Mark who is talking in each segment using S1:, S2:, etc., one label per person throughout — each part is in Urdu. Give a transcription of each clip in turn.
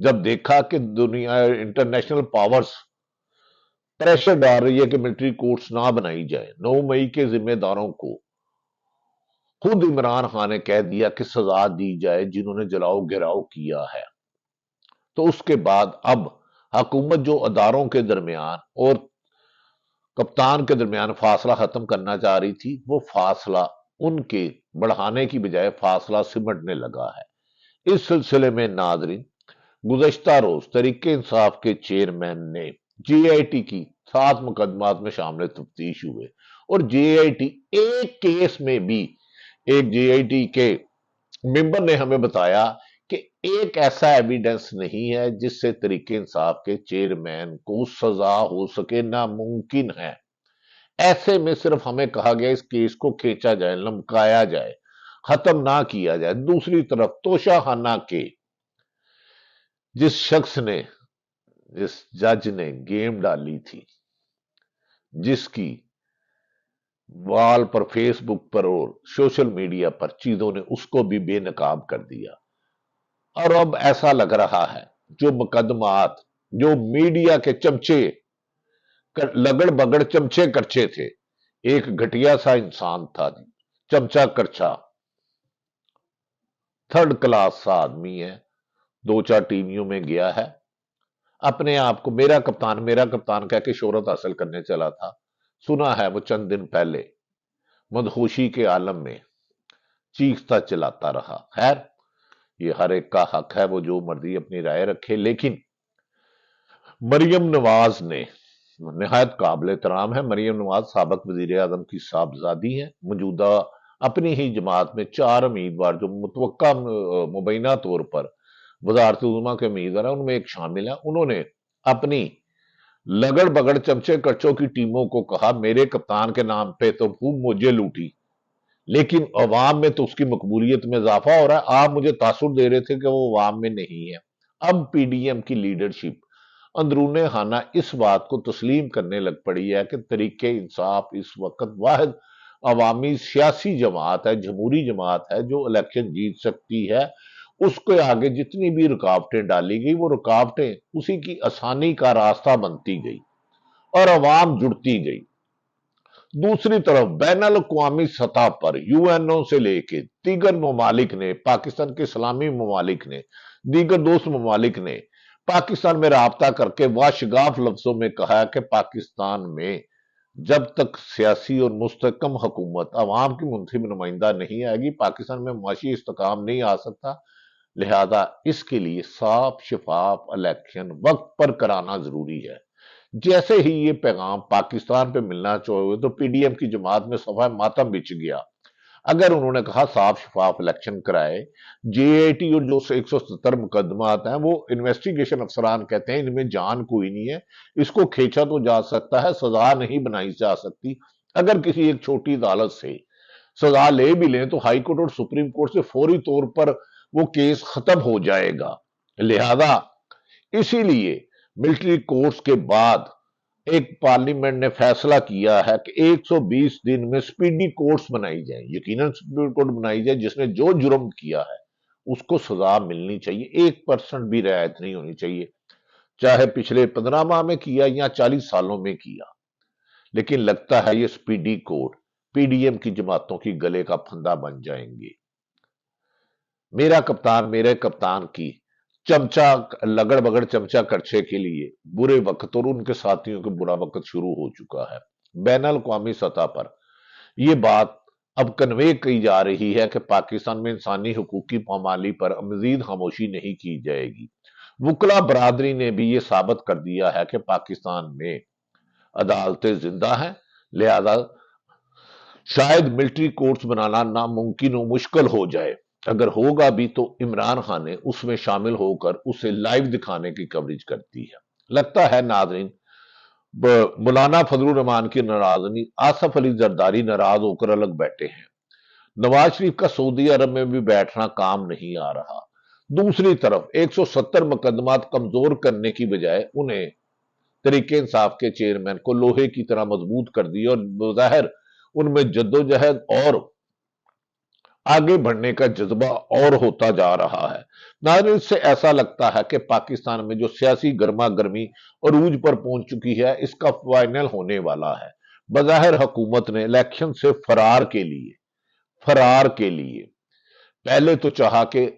S1: جب دیکھا کہ دنیا انٹرنیشنل پاورز پریشر ڈال رہی ہے کہ ملٹری کورٹس نہ بنائی جائے، 9 مئی کے ذمہ داروں کو خود عمران خان نے کہہ دیا کہ سزا دی جائے جنہوں نے جلاؤ گراؤ کیا ہے، تو اس کے بعد اب حکومت جو اداروں کے درمیان اور کپتان کے درمیان فاصلہ ختم کرنا چاہ رہی تھی، وہ فاصلہ ان کے بڑھانے کی بجائے فاصلہ سمٹنے لگا ہے۔ اس سلسلے میں ناظرین، گزشتہ روز تحریک انصاف کے چیئرمین نے جے آئی ٹی کی 7 مقدمات میں شامل تفتیش ہوئے، اور جے آئی ٹی ایک کیس میں بھی ایک جے آئی ٹی کے ممبر نے ہمیں بتایا کہ ایک ایسا ایویڈنس نہیں ہے جس سے تحریک انصاف کے چیئرمین کو سزا ہو سکے، ناممکن ہے۔ ایسے میں صرف ہمیں کہا گیا اس کیس کو کھینچا جائے، لمکایا جائے، ختم نہ کیا جائے۔ دوسری طرف توشہ خانہ کے جس شخص نے، جس جج نے گیم ڈالی تھی، جس کی وال پر، فیس بک پر اور سوشل میڈیا پر چیزوں نے اس کو بھی بے نقاب کر دیا، اور اب ایسا لگ رہا ہے جو مقدمات، جو میڈیا کے چمچے، لگڑ بگڑ چمچے کرچے تھے، ایک گھٹیا سا انسان تھا، چمچا کرچا، تھرڈ کلاس سا آدمی ہے، 2-4 ٹیویوں میں گیا ہے، اپنے آپ کو میرا کپتان کہہ کے شہرت حاصل کرنے چلا تھا۔ سنا ہے وہ چند دن پہلے مدہوشی کے عالم میں چیختا چلاتا رہا۔ خیر، یہ ہر ایک کا حق ہے، وہ جو مرضی اپنی رائے رکھے، لیکن مریم نواز نے، نہایت قابل احترام ہے، مریم نواز سابق وزیر اعظم کی صاحبزادی ہے، موجودہ اپنی ہی جماعت میں 4 امیدوار جو متوقع مبینہ طور پر وزارت عظمیٰ کے امیدوار ہیں، ان میں ایک شامل ہے۔ انہوں نے اپنی لگڑ بگڑ چمچے کرچوں کی ٹیموں کو کہا میرے کپتان کے نام پہ تو خوب موجیں لوٹی، لیکن عوام میں تو اس کی مقبولیت میں اضافہ ہو رہا ہے، آپ مجھے تاثر دے رہے تھے کہ وہ عوام میں نہیں ہے۔ اب پی ڈی ایم کی لیڈرشپ اندرون خانہ اس بات کو تسلیم کرنے لگ پڑی ہے کہ تحریک انصاف اس وقت واحد عوامی سیاسی جماعت ہے، جمہوری جماعت ہے جو الیکشن جیت سکتی ہے۔ اس کے آگے جتنی بھی رکاوٹیں ڈالی گئی، وہ رکاوٹیں اسی کی آسانی کا راستہ بنتی گئی اور عوام جڑتی گئی۔ دوسری طرف بین الاقوامی سطح پر یو این او سے لے کے دیگر ممالک نے، پاکستان کے اسلامی ممالک نے، دیگر دوست ممالک نے پاکستان میں رابطہ کر کے واشگاف لفظوں میں کہا کہ پاکستان میں جب تک سیاسی اور مستحکم حکومت عوام کی منتخب نمائندہ نہیں آئے گی، پاکستان میں معاشی استحکام نہیں آ سکتا، لہذا اس کے لیے صاف شفاف الیکشن وقت پر کرانا ضروری ہے۔ جیسے ہی یہ پیغام پاکستان پہ ملنا چاہے تو پی ڈی ایم کی جماعت میں صفحہ ماتم بچ گیا۔ اگر انہوں نے کہا صاف شفاف الیکشن کرائے، جے اے ٹی اور جو 170 مقدمات ہیں وہ انویسٹیگیشن افسران کہتے ہیں ان میں جان کوئی نہیں ہے، اس کو کھینچا تو جا سکتا ہے، سزا نہیں بنائی جا سکتی۔ اگر کسی ایک چھوٹی عدالت سے سزا لے بھی لیں تو ہائی کورٹ اور سپریم کورٹ سے فوری طور پر وہ کیس ختم ہو جائے گا۔ لہذا اسی لیے ملٹری کورٹس کے بعد ایک پارلیمنٹ نے فیصلہ کیا ہے کہ 120 دن میں سپیڈی کورٹس بنائی جائیں، یقیناً سپیڈی کورٹ بنائی جائے، جس نے جو جرم کیا ہے اس کو سزا ملنی چاہیے، 1% بھی رعایت نہیں ہونی چاہیے، چاہے پچھلے 15 ماہ میں کیا یا 40 سالوں میں کیا۔ لیکن لگتا ہے یہ speedy court P D M کی جماعتوں کی گلے کا پھندا بن جائیں گے۔ میرا کپتان میرے کپتان کی چمچا لگڑ بگڑ چمچا کرچے کے لیے برے وقت اور ان کے ساتھیوں کے برا وقت شروع ہو چکا ہے۔ بین الاقوامی سطح پر یہ بات اب کنوے کی جا رہی ہے کہ پاکستان میں انسانی حقوق کی پامالی پر مزید خاموشی نہیں کی جائے گی۔ وکلا برادری نے بھی یہ ثابت کر دیا ہے کہ پاکستان میں عدالتیں زندہ ہیں، لہذا شاید ملٹری کورٹس بنانا ناممکن و مشکل ہو جائے۔ اگر ہوگا بھی تو عمران خان نے اس میں شامل ہو کر اسے لائیو دکھانے کی کوریج کرتی ہے۔ لگتا ہے ناظرین مولانا فضل الرحمان کی ناراضگی، آصف علی زرداری ناراض ہو کر الگ بیٹھے ہیں، نواز شریف کا سعودی عرب میں بھی بیٹھنا کام نہیں آ رہا۔ دوسری طرف 170 مقدمات کمزور کرنے کی بجائے انہیں تحریک انصاف کے چیئرمین کو لوہے کی طرح مضبوط کر دی، اور بظاہر ان میں جدوجہد اور آگے بڑھنے کا جذبہ اور ہوتا جا رہا ہے۔ ناظرین، اس سے ایسا لگتا ہے کہ پاکستان میں جو سیاسی گرما گرمی عروج پر پہنچ چکی ہے، اس کا فائنل ہونے والا ہے۔ بظاہر حکومت نے الیکشن سے فرار کے لیے پہلے تو چاہا کہ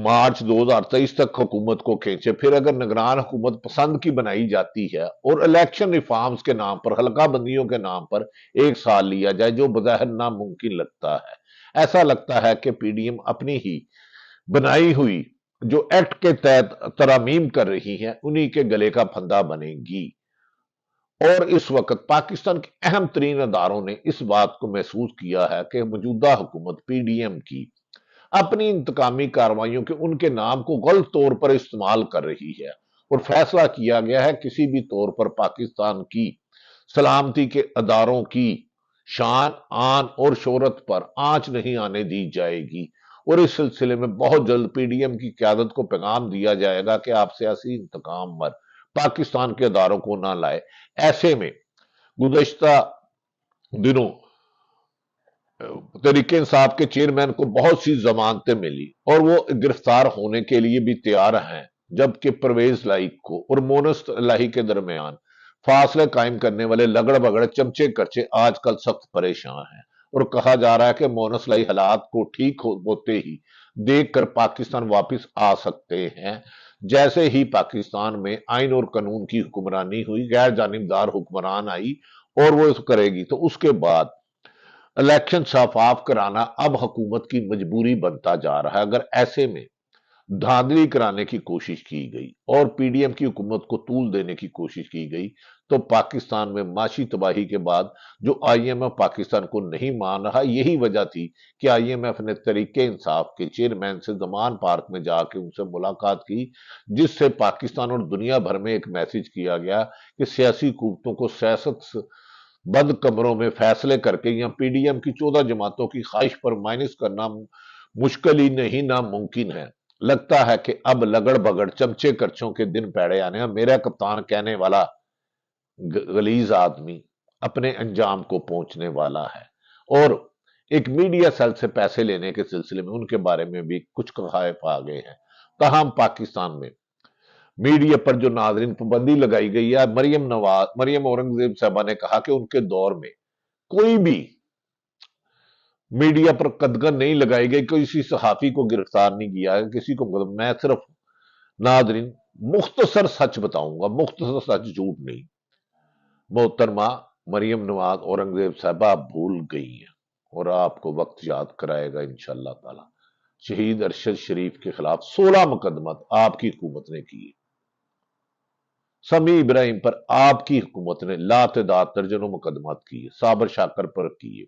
S1: مارچ 2023 تک حکومت کو کھینچے، پھر اگر نگران حکومت پسند کی بنائی جاتی ہے اور الیکشن ریفارمز کے نام پر، حلقہ بندیوں کے نام پر 1 سال لیا جائے، جو بظاہر ناممکن لگتا ہے۔ ایسا لگتا ہے کہ پی ڈی ایم اپنی ہی بنائی ہوئی جو ایکٹ کے تحت ترامیم کر رہی ہیں، انہی کے گلے کا پھندا بنے گی۔ اور اس وقت پاکستان کے اہم ترین اداروں نے اس بات کو محسوس کیا ہے کہ موجودہ حکومت پی ڈی ایم کی اپنی انتقامی کارروائیوں کے ان کے نام کو غلط طور پر استعمال کر رہی ہے، اور فیصلہ کیا گیا ہے کسی بھی طور پر پاکستان کی سلامتی کے اداروں کی شان، آن اور شہرت پر آنچ نہیں آنے دی جائے گی۔ اور اس سلسلے میں بہت جلد پی ڈی ایم کی قیادت کو پیغام دیا جائے گا کہ آپ سیاسی انتقام پر پاکستان کے اداروں کو نہ لائے۔ ایسے میں گزشتہ دنوں تحریک انصاف کے چیئرمین کو بہت سی ضمانتیں ملی اور وہ گرفتار ہونے کے لیے بھی تیار ہیں، جبکہ پرویز لائی کو اور مونس الہی کے درمیان فاصلے قائم کرنے والے لگڑ بگڑ چمچے کرچے آج کل سخت پریشان ہیں، اور کہا جا رہا ہے کہ مونس الہی حالات کو ٹھیک ہوتے ہی دیکھ کر پاکستان واپس آ سکتے ہیں۔ جیسے ہی پاکستان میں آئین اور قانون کی حکمرانی ہوئی، غیر جانبدار حکمران آئی اور وہ اس کرے گی، تو اس کے بعد الیکشن شفاف کرانا اب حکومت کی مجبوری بنتا جا رہا ہے۔ اگر ایسے میں دھاندلی کرانے کی کوشش کی گئی اور پی ڈی ایم کی حکومت کو طول دینے کی کوشش کی گئی، تو پاکستان میں معاشی تباہی کے بعد جو آئی ایم ایف پاکستان کو نہیں مان رہا، یہی وجہ تھی کہ آئی ایم ایف نے تحریک انصاف کے چیئرمین سے زمان پارک میں جا کے ان سے ملاقات کی، جس سے پاکستان اور دنیا بھر میں ایک میسج کیا گیا کہ سیاسی قوتوں کو سیاست بند کمروں میں فیصلے کر کے یا پی ڈی ایم کی 14 جماعتوں کی خواہش پر مائنس کرنا مشکل ہی نہیں ناممکن ہے۔ لگتا ہے کہ اب لگڑ بگڑ چمچے کرچوں کے دن پیڑے آنے ہیں۔ میرا کپتان کہنے والا غلیظ آدمی اپنے انجام کو پہنچنے والا ہے، اور ایک میڈیا سیل سے پیسے لینے کے سلسلے میں ان کے بارے میں بھی کچھ قذائف آ گئے ہیں۔ تاہم پاکستان میں میڈیا پر جو ناظرین پابندی لگائی گئی ہے، مریم اورنگزیب صاحبہ نے کہا کہ ان کے دور میں کوئی بھی میڈیا پر قدغن نہیں لگائی گئی، کسی صحافی کو گرفتار نہیں کیا ہے، کسی کو میں صرف ناظرین مختصر سچ بتاؤں گا، مختصر سچ، جھوٹ نہیں۔ محترمہ مریم نواز اورنگزیب صاحبہ بھول گئی ہیں، اور آپ کو وقت یاد کرائے گا انشاءاللہ تعالی۔ شہید ارشد شریف کے خلاف 16 مقدمات آپ کی حکومت نے کیے، سمیع ابراہیم پر آپ کی حکومت نے لاتعداد درجنوں مقدمات کیے، صابر شاکر پر کیے،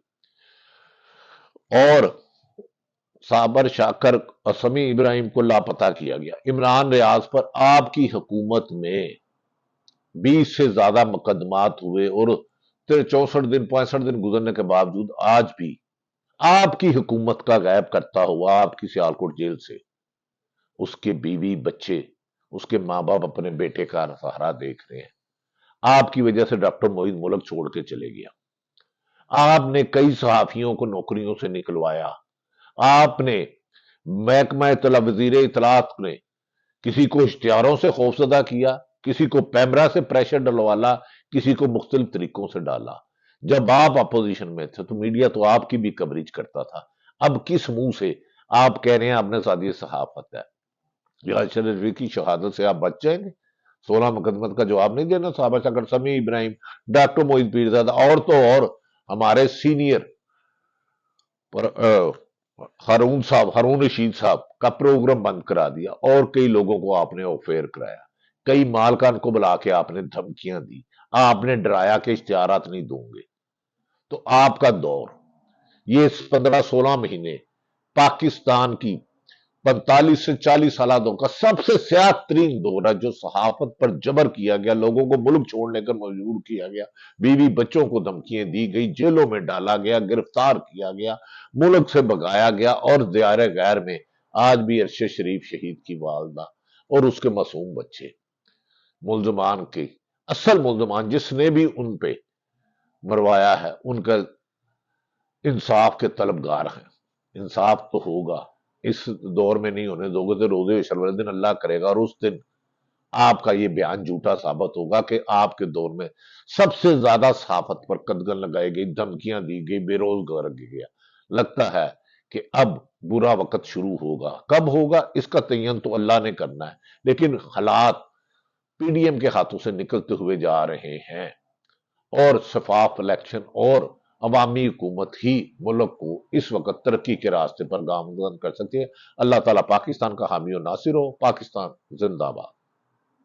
S1: اور صابر شاکر اور سمیع ابراہیم کو لاپتہ کیا گیا۔ عمران ریاض پر آپ کی حکومت میں 20 سے زیادہ مقدمات ہوئے، اور 64 دن 65 دن گزرنے کے باوجود آج بھی آپ کی حکومت کا غائب کرتا ہوا آپ کی سیالکوٹ جیل سے اس کے بیوی بچے، اس کے ماں باپ اپنے بیٹے کا سہارا دیکھ رہے ہیں۔ آپ کی وجہ سے ڈاکٹر معید ملک چھوڑ کے چلے گیا۔ آپ نے کئی صحافیوں کو نوکریوں سے نکلوایا۔ آپ نے محکمہ وزیر اطلاعات نے کسی کو اشتہاروں سے خوفزدہ کیا، کسی کو پیمرا سے پریشر ڈلوالا، کسی کو مختلف طریقوں سے ڈالا۔ جب آپ اپوزیشن میں تھے تو میڈیا تو آپ کی بھی کوریج کرتا تھا۔ اب کس منہ سے آپ کہہ رہے ہیں آپ نے آزادی صحافت ہے؟ جہاز شریف کی شہادت سے آپ بچ جائیں گے؟ 16 مقدمت کا جواب نہیں دینا؟ صابر شاکر، سمیع ابراہیم، ڈاکٹر معید پیرزادہ، اور تو اور ہمارے سینئر ہارون رشید صاحب کا پروگرام بند کرا دیا، اور کئی لوگوں کو آپ نے آفیئر کرایا، کئی مالکان کو بلا کے آپ نے دھمکیاں دی، آپ نے ڈرایا کہ اشتہارات نہیں دوں گے۔ تو آپ کا دور، یہ 15-16 مہینے پاکستان کی 45 سے 40 سالوں کا سب سے سیاہ ترین دور ہے، جو صحافت پر جبر کیا گیا، لوگوں کو ملک چھوڑنے کر مجبور کیا گیا، بیوی بچوں کو دھمکیاں دی گئی، جیلوں میں ڈالا گیا، گرفتار کیا گیا، ملک سے بھگایا گیا، اور دیار غیر میں آج بھی ارشد شریف شہید کی والدہ اور اس کے معصوم بچے ملزمان کے اصل ملزمان جس نے بھی ان پہ مروایا ہے، ان کا انصاف کے طلبگار ہیں۔ انصاف تو ہوگا، اس دور میں نہیں ہونے دو گے تو روزے حشر والے دن اللہ کرے گا، اور اس دن آپ کا یہ بیان جھوٹا ثابت ہوگا کہ آپ کے دور میں سب سے زیادہ صحافت پر قدغن لگائی گئی، دھمکیاں دی گئی، بے روزگار گیا۔ لگتا ہے کہ اب برا وقت شروع ہوگا، کب ہوگا اس کا تعین تو اللہ نے کرنا ہے، لیکن حالات پی ڈی ایم کے ہاتھوں سے نکلتے ہوئے جا رہے ہیں، اور شفاف الیکشن اور عوامی حکومت ہی ملک کو اس وقت ترقی کے راستے پر گامزن کر سکتی ہے۔ اللہ تعالیٰ پاکستان کا حامی و ناصر ہو۔ پاکستان زندہ باد۔